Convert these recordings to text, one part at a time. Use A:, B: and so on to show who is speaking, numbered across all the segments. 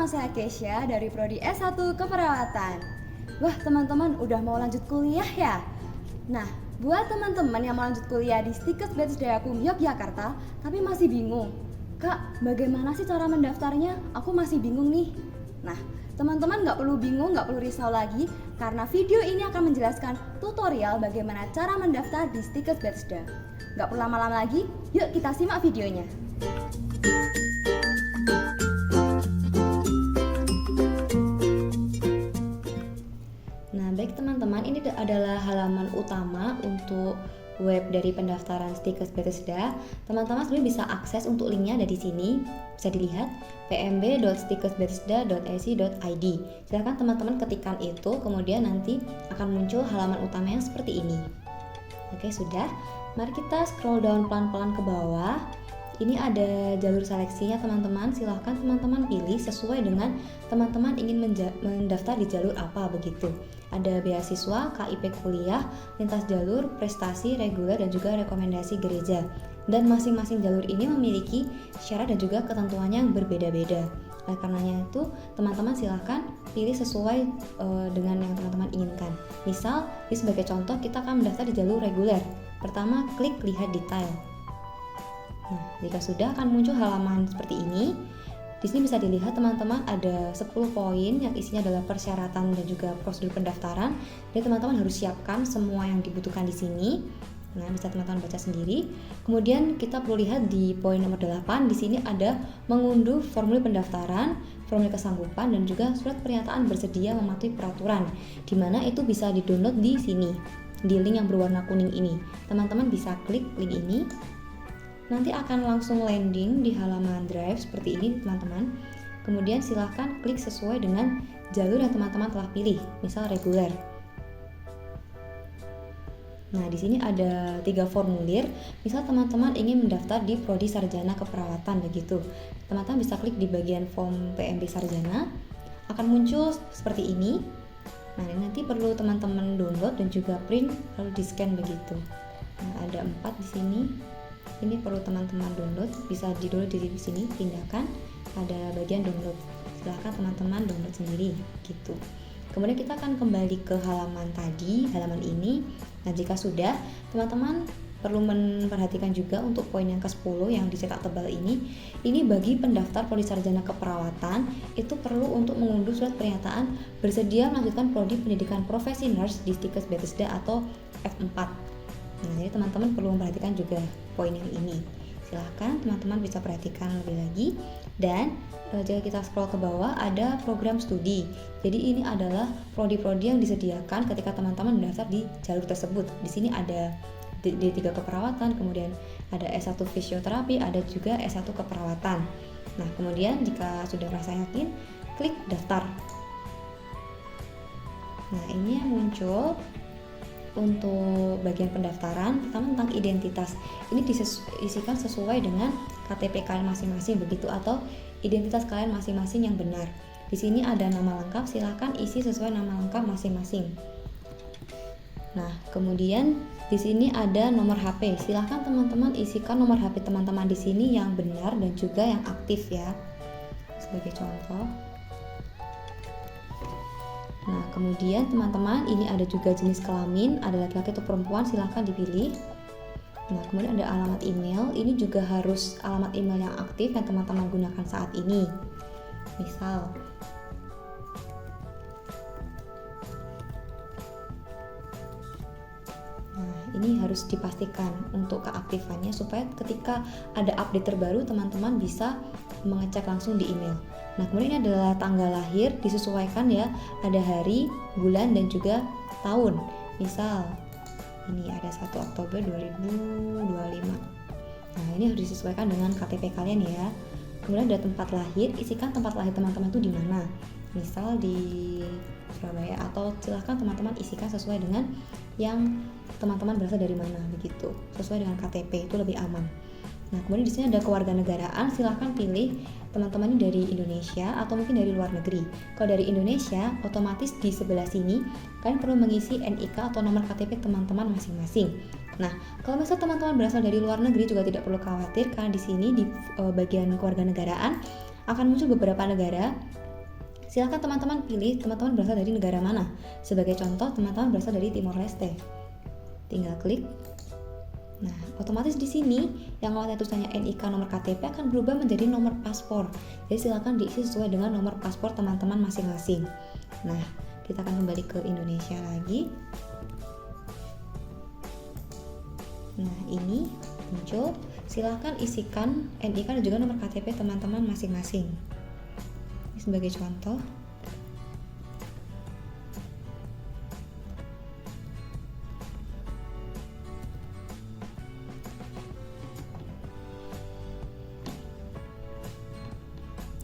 A: saya Kesha dari Prodi S1 Keperawatan. Wah teman-teman udah mau lanjut kuliah ya? Nah, buat teman-teman yang mau lanjut kuliah di Stikes Betsdayakum Yogyakarta tapi masih bingung, Kak, bagaimana sih cara mendaftarnya? Aku masih bingung nih. Nah, teman-teman gak perlu bingung, gak perlu risau lagi, karena video ini akan menjelaskan tutorial bagaimana cara mendaftar di Stikes Betsda. Gak perlu lama-lama lagi, yuk kita simak videonya. Nah, baik teman-teman, ini adalah halaman utama untuk web dari pendaftaran Stikes Betsda. Teman-teman sebenarnya bisa akses untuk linknya ada di sini. Bisa dilihat pmb.stikesbetsda.ac.id. Silakan teman-teman ketikkan itu, kemudian nanti akan muncul halaman utama yang seperti ini. Oke, sudah. Mari kita scroll down pelan-pelan ke bawah. Ini ada jalur seleksinya teman-teman. Silahkan teman-teman pilih sesuai dengan teman-teman ingin mendaftar di jalur apa begitu. Ada beasiswa, KIP kuliah, lintas jalur, prestasi, reguler, dan juga rekomendasi gereja. Dan masing-masing jalur ini memiliki syarat dan juga ketentuannya yang berbeda-beda. Oleh karenanya itu, teman-teman silahkan pilih sesuai dengan yang teman-teman inginkan. Misal, ini sebagai contoh kita akan mendaftar di jalur reguler. Pertama, klik lihat detail. Nah, jika sudah akan muncul halaman seperti ini. Di sini bisa dilihat teman-teman ada 10 poin yang isinya adalah persyaratan dan juga prosedur pendaftaran. Jadi teman-teman harus siapkan semua yang dibutuhkan di sini. Nah, bisa teman-teman baca sendiri. Kemudian kita perlu lihat di poin nomor 8, di sini ada mengunduh formulir pendaftaran, formulir kesanggupan, dan juga surat pernyataan bersedia mematuhi peraturan. Di mana itu bisa di-download di sini, di link yang berwarna kuning ini. Teman-teman bisa klik link ini. Nanti akan langsung landing di halaman Drive seperti ini teman-teman. Kemudian silahkan klik sesuai dengan jalur yang teman-teman telah pilih, misal reguler. Nah, di sini ada 3 formulir. Misal teman-teman ingin mendaftar di Prodi Sarjana Keperawatan begitu. Teman-teman bisa klik di bagian form PMB Sarjana. Akan muncul seperti ini. Nah, ini nanti perlu teman-teman download dan juga print lalu di-scan begitu. Nah, ada 4 di sini. Ini perlu teman-teman download, bisa di-download di sini, pindahkan, ada bagian download. Silahkan teman-teman download sendiri gitu. Kemudian kita akan kembali ke halaman tadi, halaman ini. Nah, jika sudah, teman-teman perlu memperhatikan juga untuk poin yang ke-10 yang dicetak tebal ini. Ini bagi pendaftar Prodi Sarjana Keperawatan, itu perlu untuk mengunduh surat pernyataan bersedia melanjutkan prodi pendidikan profesi nurse di Stikes Betsda atau F4. Nah, jadi teman-teman perlu memperhatikan juga poin yang ini. Silahkan teman-teman bisa perhatikan lebih lagi. Dan jika kita scroll ke bawah ada program studi. Jadi ini adalah prodi-prodi yang disediakan ketika teman-teman mendaftar di jalur tersebut. Di sini ada D3 keperawatan, kemudian ada S1 fisioterapi, ada juga S1 keperawatan. Nah, kemudian jika sudah merasa yakin, klik daftar. Nah, ini yang muncul untuk bagian pendaftaran. Pertama tentang identitas, ini diisikan sesuai dengan KTP kalian masing-masing begitu, atau identitas kalian masing-masing yang benar. Di sini ada nama lengkap, silakan isi sesuai nama lengkap masing-masing. Nah, kemudian di sini ada nomor HP, silakan teman-teman isikan nomor HP teman-teman di sini yang benar dan juga yang aktif ya. Sebagai contoh. Nah, kemudian teman-teman ini ada juga jenis kelamin, ada laki-laki atau perempuan, silahkan dipilih. Nah, kemudian ada alamat email, ini juga harus alamat email yang aktif yang teman-teman gunakan saat ini. Misal, nah ini harus dipastikan untuk keaktifannya supaya ketika ada update terbaru teman-teman bisa mengecek langsung di email. Nah, kemudian ini adalah tanggal lahir, disesuaikan ya, ada hari, bulan, dan juga tahun. Misal, ini ada 1 Oktober 2025. Nah, ini harus disesuaikan dengan KTP kalian ya. Kemudian ada tempat lahir, isikan tempat lahir teman-teman itu di mana. Misal di Surabaya, atau silahkan teman-teman isikan sesuai dengan yang teman-teman berasal dari mana begitu. Sesuai dengan KTP itu lebih aman. Nah, kemudian di sini ada kewarganegaraan, silahkan pilih teman-teman dari Indonesia atau mungkin dari luar negeri. Kalau dari Indonesia, otomatis di sebelah sini kalian perlu mengisi NIK atau nomor KTP teman-teman masing-masing. Nah, kalau misalnya teman-teman berasal dari luar negeri juga tidak perlu khawatir, karena di sini di bagian kewarganegaraan akan muncul beberapa negara Silakan teman-teman pilih teman-teman berasal dari negara mana. Sebagai contoh, teman-teman berasal dari Timor Leste. Tinggal klik. Nah, otomatis di sini yang awalnya tulisannya NIK nomor KTP akan berubah menjadi nomor paspor. Jadi silakan diisi sesuai dengan nomor paspor teman-teman masing-masing. Nah, kita akan kembali ke Indonesia lagi. Nah, ini muncul. Silakan isikan NIK dan juga nomor KTP teman-teman masing-masing. Ini sebagai contoh.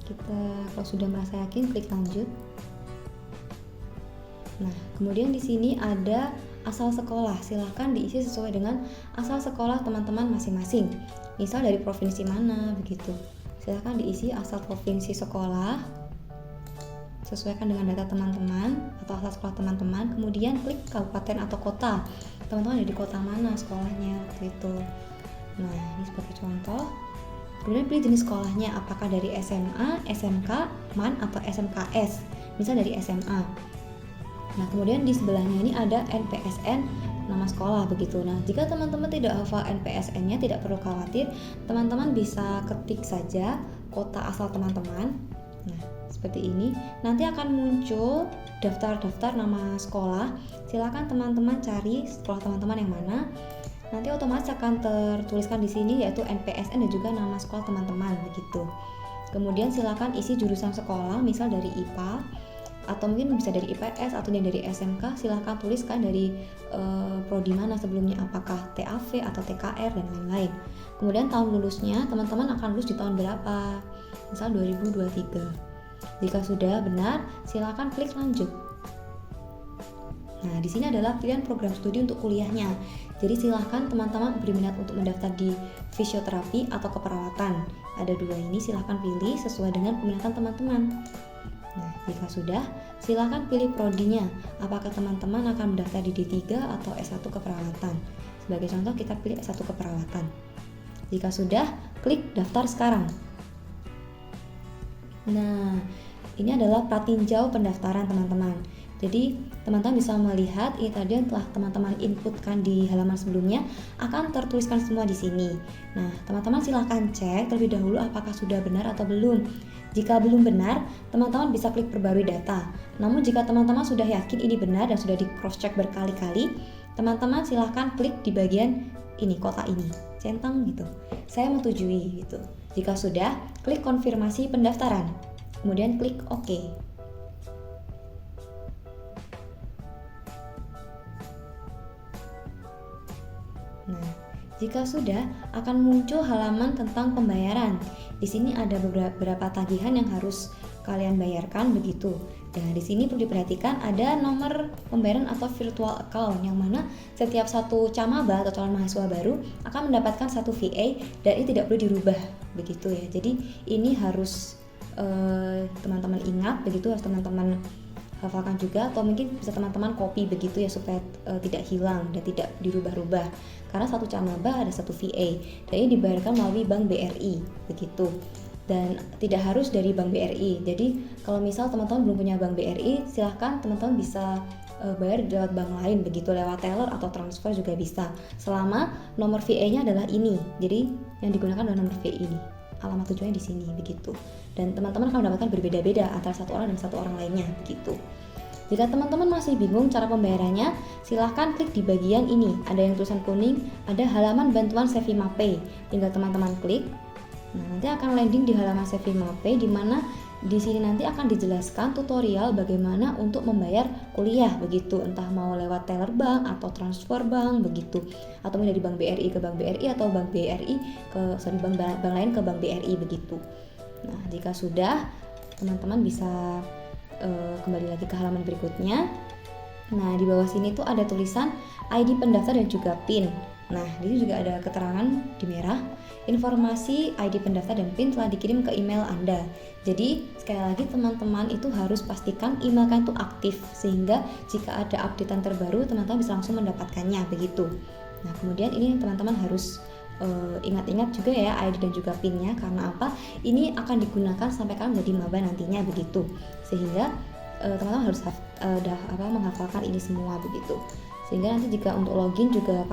A: Kita kalau sudah merasa yakin klik lanjut. Nah, kemudian di sini ada asal sekolah. Silahkan diisi sesuai dengan asal sekolah teman-teman masing-masing. Misal dari provinsi mana begitu. Silahkan diisi asal provinsi sekolah. Sesuaikan dengan data teman-teman atau asal sekolah teman-teman. Kemudian klik kabupaten atau kota. Teman-teman ada di kota mana sekolahnya waktu itu. Nah, ini sebagai contoh. Kemudian pilih jenis sekolahnya, apakah dari SMA, SMK, MAN, atau SMKS. Misal dari SMA. Nah, kemudian di sebelahnya ini ada NPSN nama sekolah begitu. Nah, jika teman-teman tidak hafal NPSN-nya, tidak perlu khawatir. Teman-teman bisa ketik saja kota asal teman-teman. Nah, seperti ini. Nanti akan muncul daftar-daftar nama sekolah. Silakan teman-teman cari sekolah teman-teman yang mana. Nanti otomatis akan tertuliskan di sini yaitu NPSN dan juga nama sekolah teman-teman begitu. Kemudian silakan isi jurusan sekolah, misal dari IPA atau mungkin bisa dari IPS atau dari SMK. Silakan tuliskan dari prodi mana sebelumnya, apakah TAV atau TKR dan lain-lain. Kemudian tahun lulusnya teman-teman akan lulus di tahun berapa, misal 2023. Jika sudah benar, silakan klik lanjut. Nah, di sini adalah pilihan program studi untuk kuliahnya. Jadi silahkan teman-teman berminat untuk mendaftar di fisioterapi atau keperawatan. Ada dua ini, silahkan pilih sesuai dengan peminatan teman-teman. Nah, jika sudah, silahkan pilih prodinya. Apakah teman-teman akan mendaftar di D3 atau S1 keperawatan? Sebagai contoh, kita pilih S1 keperawatan. Jika sudah, klik daftar sekarang. Nah, ini adalah pratinjau pendaftaran teman-teman. Jadi teman-teman bisa melihat ini tadi yang telah teman-teman inputkan di halaman sebelumnya akan tertuliskan semua di sini. Nah, teman-teman silahkan cek terlebih dahulu apakah sudah benar atau belum. Jika belum benar, teman-teman bisa klik perbarui data. Namun jika teman-teman sudah yakin ini benar dan sudah di cross check berkali-kali, teman-teman silahkan klik di bagian ini, kotak ini, centang gitu. Saya menyetujui gitu. Jika sudah, klik konfirmasi pendaftaran. Kemudian klik OK. Nah, jika sudah, akan muncul halaman tentang pembayaran. Di sini ada beberapa tagihan yang harus kalian bayarkan begitu. Nah, di sini perlu diperhatikan ada nomor pembayaran atau virtual account yang mana setiap satu camaba atau calon mahasiswa baru akan mendapatkan satu VA dan ini tidak perlu dirubah begitu ya. Jadi ini harus teman-teman ingat begitu, harus teman-teman hafalkan juga atau mungkin bisa teman-teman copy begitu ya supaya tidak hilang dan tidak dirubah-rubah. Karena satu camaba ada satu VA dan ini dibayarkan melalui Bank BRI begitu. Dan tidak harus dari Bank BRI. Jadi kalau misal teman-teman belum punya Bank BRI, silahkan teman-teman bisa bayar lewat bank lain begitu, lewat teller atau transfer juga bisa. Selama nomor VA-nya adalah ini. Jadi yang digunakan adalah nomor VA ini. Alamat tujuannya di sini begitu. Dan teman-teman akan mendapatkan berbeda-beda antara satu orang dan satu orang lainnya begitu. Jika teman-teman masih bingung cara pembayarannya, silahkan klik di bagian ini. Ada yang tulisan kuning, ada halaman bantuan Sevima Pay. Tinggal teman-teman klik. Nah, nanti akan landing di halaman Sevima Pay di mana di sini nanti akan dijelaskan tutorial bagaimana untuk membayar kuliah begitu, entah mau lewat teller bank atau transfer bank begitu, atau dari Bank BRI ke Bank BRI atau Bank BRI ke bank lain ke Bank BRI begitu. Nah, jika sudah, teman-teman bisa kembali lagi ke halaman berikutnya. Nah, di bawah sini tuh ada tulisan ID pendaftar dan juga PIN. Nah, di sini juga ada keterangan di merah. Informasi ID pendaftar dan PIN telah dikirim ke email Anda. Jadi, sekali lagi teman-teman itu harus pastikan email kalian itu aktif sehingga jika ada updatean terbaru, teman-teman bisa langsung mendapatkannya begitu. Nah, kemudian ini teman-teman harus ingat-ingat juga ya ID dan juga PIN-nya, karena apa? Ini akan digunakan sampai kalian menjadi maba nantinya begitu. Sehingga teman-teman harus menghafalkan ini semua begitu. Sehingga nanti jika untuk login juga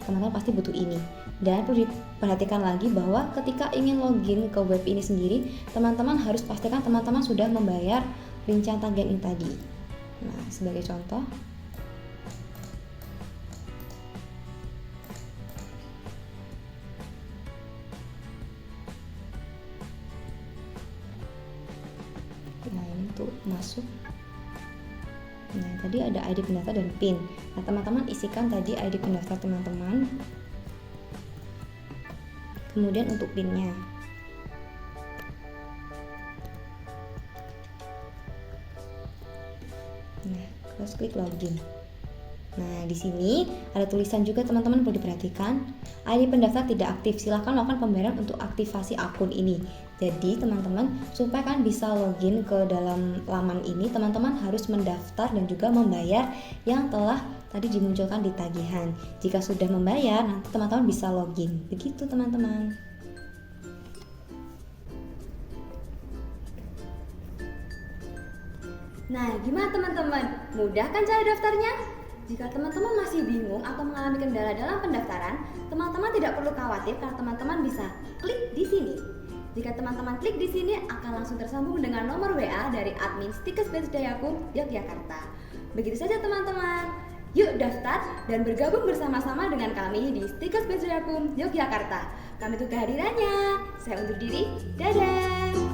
A: teman-teman pasti butuh ini. Dan perlu diperhatikan lagi bahwa ketika ingin login ke web ini sendiri, teman-teman harus pastikan teman-teman sudah membayar rincian tagihan ini tadi. Nah, sebagai contoh, nah ini tuh masuk. Nah, tadi ada ID pendaftar dan PIN. Nah, teman-teman isikan tadi ID pendaftar teman-teman. Kemudian untuk PIN-nya. Nah, terus klik login. Nah, di sini ada tulisan juga teman-teman perlu diperhatikan. ID pendaftar tidak aktif. Silakan lakukan pembayaran untuk aktivasi akun ini. Jadi, teman-teman, supaya kalian bisa login ke dalam laman ini, teman-teman harus mendaftar dan juga membayar yang telah tadi dimunculkan di tagihan. Jika sudah membayar, nanti teman-teman bisa login. Begitu, teman-teman. Nah, gimana teman-teman? Mudah kan cara daftarnya? Jika teman-teman masih bingung atau mengalami kendala dalam pendaftaran, teman-teman tidak perlu khawatir karena teman-teman bisa klik di sini. Jika teman-teman klik di sini akan langsung tersambung dengan nomor WA dari admin Stikes Batch Dayakum Yogyakarta. Begitu saja teman-teman. Yuk daftar dan bergabung bersama-sama dengan kami di Stikes Batch Dayakum Yogyakarta. Kami tunggu kehadirannya. Saya undur diri. Dadah.